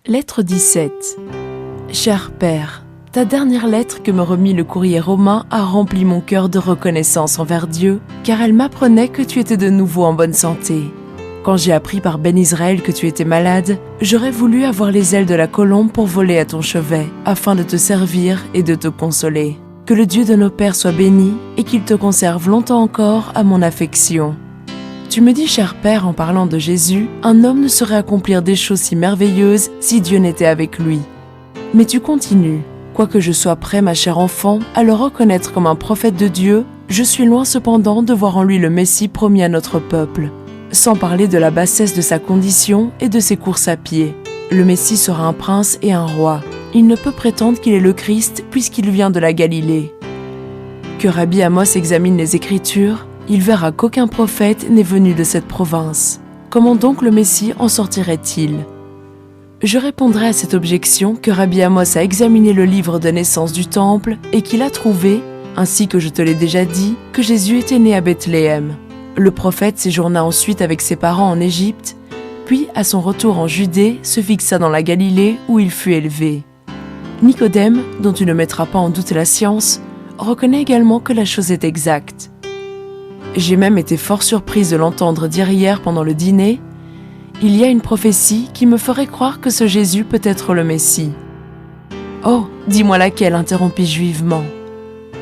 Lettre 17. Cher Père, ta dernière lettre que me remit le courrier romain a rempli mon cœur de reconnaissance envers Dieu, car elle m'apprenait que tu étais de nouveau en bonne santé. Quand j'ai appris par Ben Israël que tu étais malade, j'aurais voulu avoir les ailes de la colombe pour voler à ton chevet, afin de te servir et de te consoler. Que le Dieu de nos pères soit béni et qu'il te conserve longtemps encore à mon affection. Tu me dis, cher Père, en parlant de Jésus, un homme ne saurait accomplir des choses si merveilleuses si Dieu n'était avec lui. Mais tu continues. Quoique je sois prêt, ma chère enfant, à le reconnaître comme un prophète de Dieu, je suis loin cependant de voir en lui le Messie promis à notre peuple. Sans parler de la bassesse de sa condition et de ses courses à pied. Le Messie sera un prince et un roi. Il ne peut prétendre qu'il est le Christ puisqu'il vient de la Galilée. Que Rabbi Amos examine les Écritures, il verra qu'aucun prophète n'est venu de cette province. Comment donc le Messie en sortirait-il ? Je répondrai à cette objection que Rabbi Amos a examiné le livre de naissance du temple et qu'il a trouvé, ainsi que je te l'ai déjà dit, que Jésus était né à Bethléem. Le prophète séjourna ensuite avec ses parents en Égypte, puis à son retour en Judée se fixa dans la Galilée où il fut élevé. Nicodème, dont tu ne mettras pas en doute la science, reconnaît également que la chose est exacte. J'ai même été fort surprise de l'entendre dire hier pendant le dîner « Il y a une prophétie qui me ferait croire que ce Jésus peut être le Messie. » « Oh, dis-moi laquelle, interrompis-je vivement. »«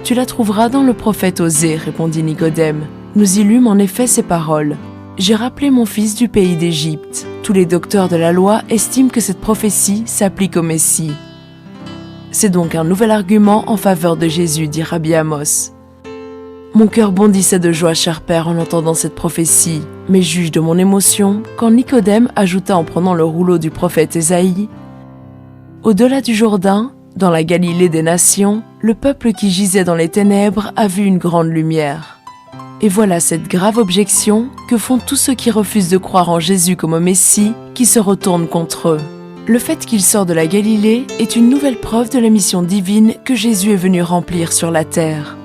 Tu la trouveras dans le prophète Osée, répondit Nicodème. Nous y lûmes en effet ces paroles. J'ai rappelé mon fils du pays d'Égypte. Tous les docteurs de la loi estiment que cette prophétie s'applique au Messie. C'est donc un nouvel argument en faveur de Jésus, dit Rabbi Amos. Mon cœur bondissait de joie, cher Père, en entendant cette prophétie, mais juge de mon émotion quand Nicodème ajouta en prenant le rouleau du prophète Ésaïe « Au-delà du Jourdain, dans la Galilée des nations, le peuple qui gisait dans les ténèbres a vu une grande lumière. » Et voilà cette grave objection que font tous ceux qui refusent de croire en Jésus comme au Messie, qui se retournent contre eux. Le fait qu'il sort de la Galilée est une nouvelle preuve de la mission divine que Jésus est venu remplir sur la terre.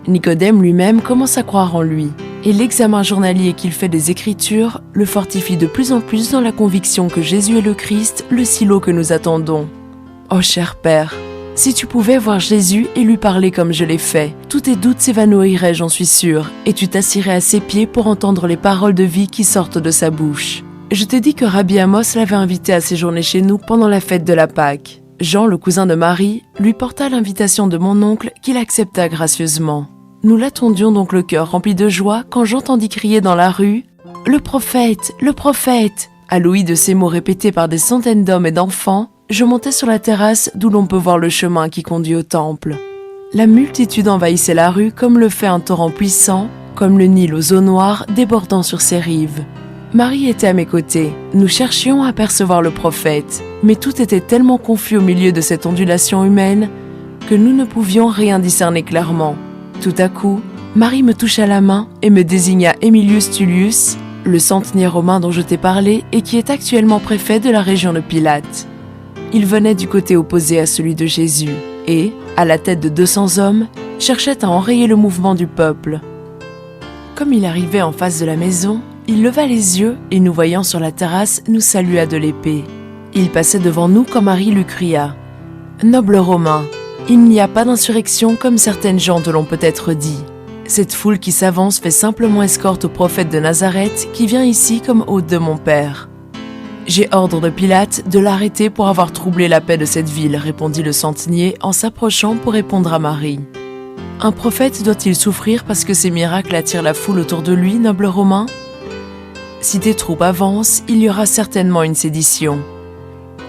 Nicodème lui-même commence à croire en lui, et l'examen journalier qu'il fait des Écritures le fortifie de plus en plus dans la conviction que Jésus est le Christ, le silo que nous attendons. Oh cher Père, si tu pouvais voir Jésus et lui parler comme je l'ai fait, tous tes doutes s'évanouiraient, j'en suis sûre, et tu t'assirais à ses pieds pour entendre les paroles de vie qui sortent de sa bouche. Je t'ai dit que Rabbi Amos l'avait invité à séjourner chez nous pendant la fête de la Pâque. Jean, le cousin de Marie, lui porta l'invitation de mon oncle qu'il accepta gracieusement. Nous l'attendions donc le cœur rempli de joie quand j'entendis crier dans la rue « Le prophète ! Le prophète !» À l'ouïe de ces mots répétés par des centaines d'hommes et d'enfants, je montai sur la terrasse d'où l'on peut voir le chemin qui conduit au temple. La multitude envahissait la rue comme le fait un torrent puissant, comme le Nil aux eaux noires débordant sur ses rives. Marie était à mes côtés. Nous cherchions à apercevoir le prophète, mais tout était tellement confus au milieu de cette ondulation humaine que nous ne pouvions rien discerner clairement. Tout à coup, Marie me toucha la main et me désigna Aemilius Tullius, le centenier romain dont je t'ai parlé et qui est actuellement préfet de la région de Pilate. Il venait du côté opposé à celui de Jésus et, à la tête de 200 hommes, cherchait à enrayer le mouvement du peuple. Comme il arrivait en face de la maison, il leva les yeux et nous voyant sur la terrasse, nous salua de l'épée. Il passait devant nous quand Marie lui cria « Noble Romain, il n'y a pas d'insurrection comme certaines gens te l'ont peut-être dit. Cette foule qui s'avance fait simplement escorte au prophète de Nazareth qui vient ici comme hôte de mon père. J'ai ordre de Pilate de l'arrêter pour avoir troublé la paix de cette ville, répondit le centenier en s'approchant pour répondre à Marie. Un prophète doit-il souffrir parce que ses miracles attirent la foule autour de lui, noble Romain ? Si tes troupes avancent, il y aura certainement une sédition.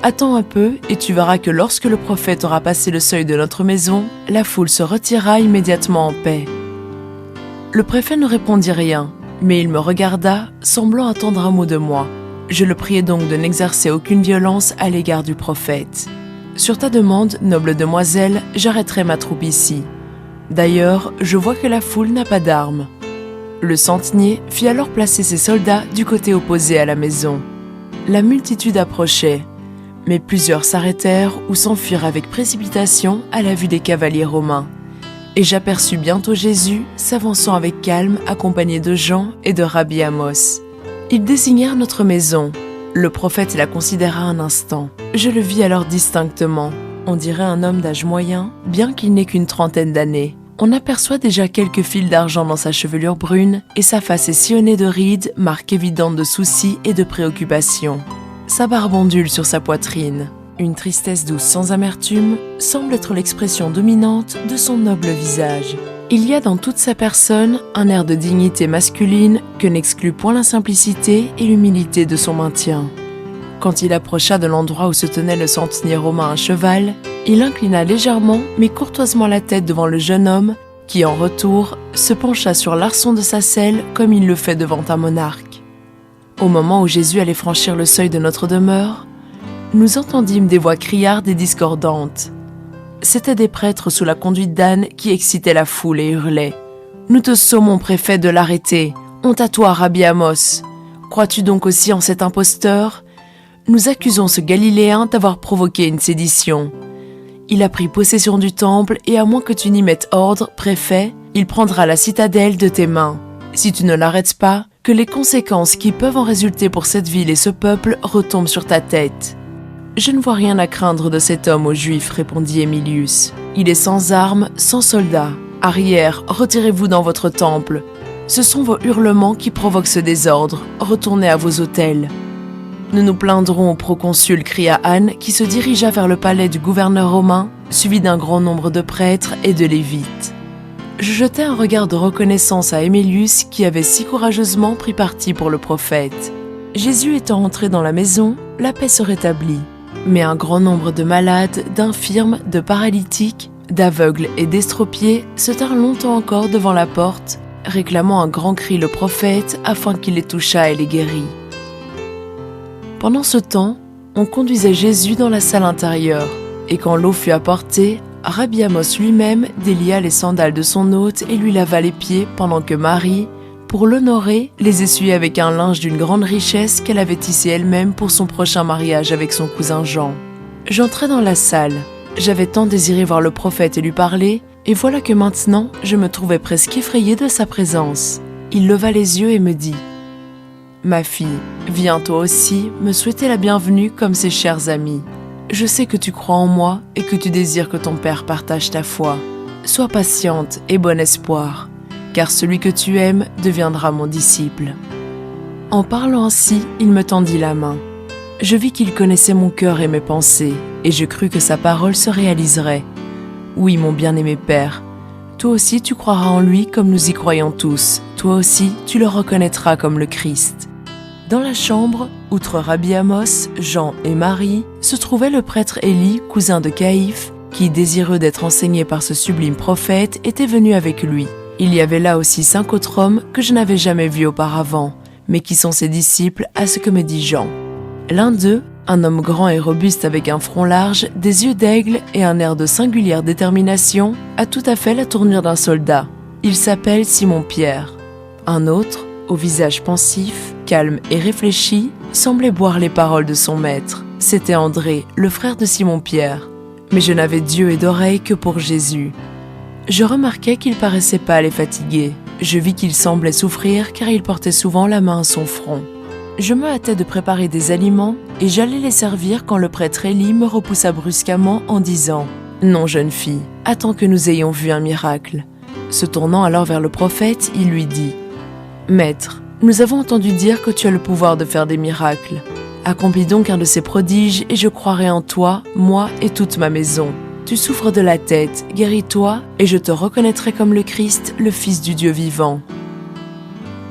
Attends un peu et tu verras que lorsque le prophète aura passé le seuil de notre maison, la foule se retirera immédiatement en paix. Le préfet ne répondit rien, mais il me regarda, semblant attendre un mot de moi. Je le priai donc de n'exercer aucune violence à l'égard du prophète. Sur ta demande, noble demoiselle, j'arrêterai ma troupe ici. D'ailleurs, je vois que la foule n'a pas d'armes. Le centenier fit alors placer ses soldats du côté opposé à la maison. La multitude approchait, mais plusieurs s'arrêtèrent ou s'enfuirent avec précipitation à la vue des cavaliers romains. Et j'aperçus bientôt Jésus s'avançant avec calme accompagné de Jean et de Rabbi Amos. Ils désignèrent notre maison. Le prophète la considéra un instant. Je le vis alors distinctement. On dirait un homme d'âge moyen, bien qu'il n'ait qu'une trentaine d'années. On aperçoit déjà quelques fils d'argent dans sa chevelure brune et sa face est sillonnée de rides, marque évidente de soucis et de préoccupations. Sa barbe ondule sur sa poitrine. Une tristesse douce sans amertume semble être l'expression dominante de son noble visage. Il y a dans toute sa personne un air de dignité masculine que n'exclut point la simplicité et l'humilité de son maintien. Quand il approcha de l'endroit où se tenait le centenier romain à cheval, il inclina légèrement mais courtoisement la tête devant le jeune homme qui, en retour, se pencha sur l'arçon de sa selle comme il le fait devant un monarque. Au moment où Jésus allait franchir le seuil de notre demeure, nous entendîmes des voix criardes et discordantes. C'étaient des prêtres sous la conduite d'ânes qui excitaient la foule et hurlaient « Nous te sommons, préfet, de l'arrêter. Honte à toi, Rabbi Amos. Crois-tu donc aussi en cet imposteur ? Nous accusons ce Galiléen d'avoir provoqué une sédition. Il a pris possession du temple et à moins que tu n'y mettes ordre, préfet, il prendra la citadelle de tes mains. Si tu ne l'arrêtes pas, que les conséquences qui peuvent en résulter pour cette ville et ce peuple retombent sur ta tête. » « Je ne vois rien à craindre de cet homme aux Juifs, répondit Emilius. Il est sans armes, sans soldats. Arrière, retirez-vous dans votre temple. Ce sont vos hurlements qui provoquent ce désordre. Retournez à vos hôtels. Nous nous plaindrons au proconsul, cria Anne, qui se dirigea vers le palais du gouverneur romain, suivi d'un grand nombre de prêtres et de lévites. Je jetai un regard de reconnaissance à Emilius, qui avait si courageusement pris parti pour le prophète. Jésus étant entré dans la maison, la paix se rétablit. Mais un grand nombre de malades, d'infirmes, de paralytiques, d'aveugles et d'estropiés se tinrent longtemps encore devant la porte, réclamant un grand cri le prophète afin qu'il les touchât et les guérît. Pendant ce temps, on conduisait Jésus dans la salle intérieure, et quand l'eau fut apportée, Rabbi Amos lui-même délia les sandales de son hôte et lui lava les pieds pendant que Marie, pour l'honorer, les essuyait avec un linge d'une grande richesse qu'elle avait tissé elle-même pour son prochain mariage avec son cousin Jean. J'entrai dans la salle. J'avais tant désiré voir le prophète et lui parler, et voilà que maintenant, je me trouvais presque effrayée de sa présence. Il leva les yeux et me dit « Ma fille, viens toi aussi me souhaiter la bienvenue comme ses chers amis. Je sais que tu crois en moi et que tu désires que ton père partage ta foi. Sois patiente et bon espoir. Car celui que tu aimes deviendra mon disciple. » En parlant ainsi, il me tendit la main. Je vis qu'il connaissait mon cœur et mes pensées, et je crus que sa parole se réaliserait. Oui, mon bien-aimé père, toi aussi tu croiras en lui comme nous y croyons tous. Toi aussi, tu le reconnaîtras comme le Christ. Dans la chambre, outre Rabbi Amos, Jean et Marie, se trouvait le prêtre Élie, cousin de Caïphe, qui, désireux d'être enseigné par ce sublime prophète, était venu avec lui. Il y avait là aussi 5 autres hommes que je n'avais jamais vus auparavant, mais qui sont ses disciples à ce que me dit Jean. L'un d'eux, un homme grand et robuste avec un front large, des yeux d'aigle et un air de singulière détermination, a tout à fait la tournure d'un soldat. Il s'appelle Simon-Pierre. Un autre, au visage pensif, calme et réfléchi, semblait boire les paroles de son maître. C'était André, le frère de Simon-Pierre. Mais je n'avais d'yeux et d'oreilles que pour Jésus. Je remarquai qu'il paraissait pâle et fatigué. Je vis qu'il semblait souffrir car il portait souvent la main à son front. Je me hâtais de préparer des aliments et j'allais les servir quand le prêtre Élie me repoussa brusquement en disant « Non, jeune fille, attends que nous ayons vu un miracle. » Se tournant alors vers le prophète, il lui dit « Maître, nous avons entendu dire que tu as le pouvoir de faire des miracles. Accomplis donc un de ces prodiges et je croirai en toi, moi et toute ma maison. Tu souffres de la tête, guéris-toi, et je te reconnaîtrai comme le Christ, le Fils du Dieu vivant. »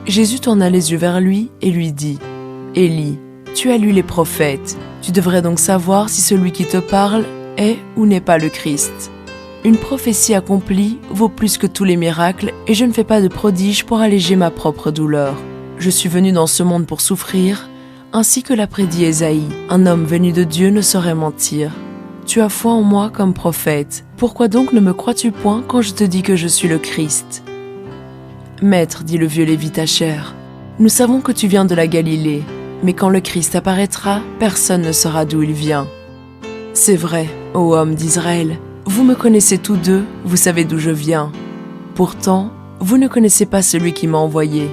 Jésus tourna les yeux vers lui et lui dit « Élie, tu as lu les prophètes. Tu devrais donc savoir si celui qui te parle est ou n'est pas le Christ. Une prophétie accomplie vaut plus que tous les miracles, et je ne fais pas de prodige pour alléger ma propre douleur. Je suis venu dans ce monde pour souffrir, ainsi que l'a prédit Ésaïe. Un homme venu de Dieu ne saurait mentir. Tu as foi en moi comme prophète. Pourquoi donc ne me crois-tu point quand je te dis que je suis le Christ ? Maître, dit le vieux lévite à chair, nous savons que tu viens de la Galilée, mais quand le Christ apparaîtra, personne ne saura d'où il vient. C'est vrai, ô homme d'Israël, vous me connaissez tous deux, vous savez d'où je viens. Pourtant, vous ne connaissez pas celui qui m'a envoyé.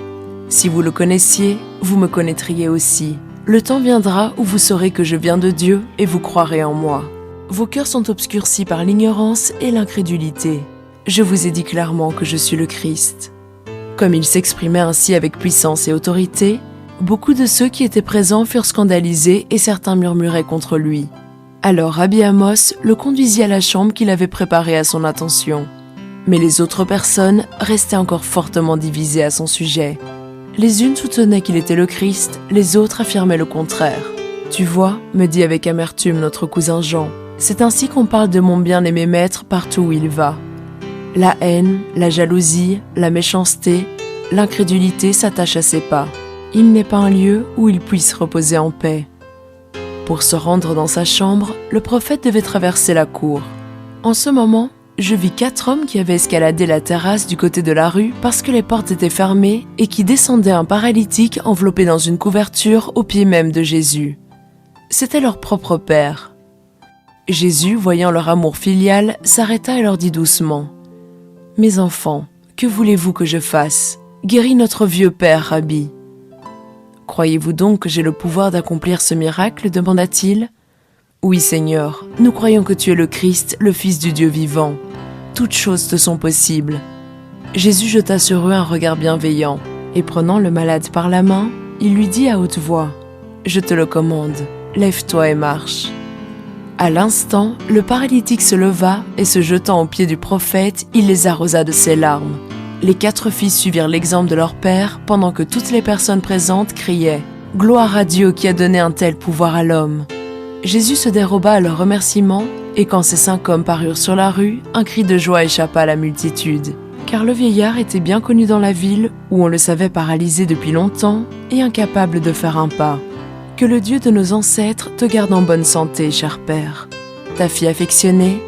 Si vous le connaissiez, vous me connaîtriez aussi, Le temps viendra où vous saurez que je viens de Dieu et vous croirez en moi. Vos cœurs sont obscurcis par l'ignorance et l'incrédulité. Je vous ai dit clairement que je suis le Christ. » Comme il s'exprimait ainsi avec puissance et autorité, beaucoup de ceux qui étaient présents furent scandalisés et certains murmuraient contre lui. Alors Rabbi Amos le conduisit à la chambre qu'il avait préparée à son attention. Mais les autres personnes restaient encore fortement divisées à son sujet. Les unes soutenaient qu'il était le Christ, les autres affirmaient le contraire. « Tu vois, me dit avec amertume notre cousin Jean, c'est ainsi qu'on parle de mon bien-aimé maître partout où il va. La haine, la jalousie, la méchanceté, l'incrédulité s'attachent à ses pas. Il n'est pas un lieu où il puisse reposer en paix. » Pour se rendre dans sa chambre, le prophète devait traverser la cour. En ce moment, je vis 4 hommes qui avaient escaladé la terrasse du côté de la rue parce que les portes étaient fermées et qui descendaient un paralytique enveloppé dans une couverture au pied même de Jésus. C'était leur propre père. Jésus, voyant leur amour filial, s'arrêta et leur dit doucement : « Mes enfants, que voulez-vous que je fasse ? Guéris notre vieux père, Rabbi. » « Croyez-vous donc que j'ai le pouvoir d'accomplir ce miracle ? Demanda-t-il. « Oui, Seigneur, nous croyons que tu es le Christ, le Fils du Dieu vivant. Toutes choses te sont possibles. » Jésus jeta sur eux un regard bienveillant, et prenant le malade par la main, il lui dit à haute voix : « Je te le commande, lève-toi et marche. » À l'instant, le paralytique se leva et se jetant aux pieds du prophète, il les arrosa de ses larmes. Les 4 fils suivirent l'exemple de leur père pendant que toutes les personnes présentes criaient « Gloire à Dieu qui a donné un tel pouvoir à l'homme !» Jésus se déroba à leurs remerciements et quand ces 5 hommes parurent sur la rue, un cri de joie échappa à la multitude. Car le vieillard était bien connu dans la ville où on le savait paralysé depuis longtemps et incapable de faire un pas. Que le Dieu de nos ancêtres te garde en bonne santé, cher père. Ta fille affectionnée,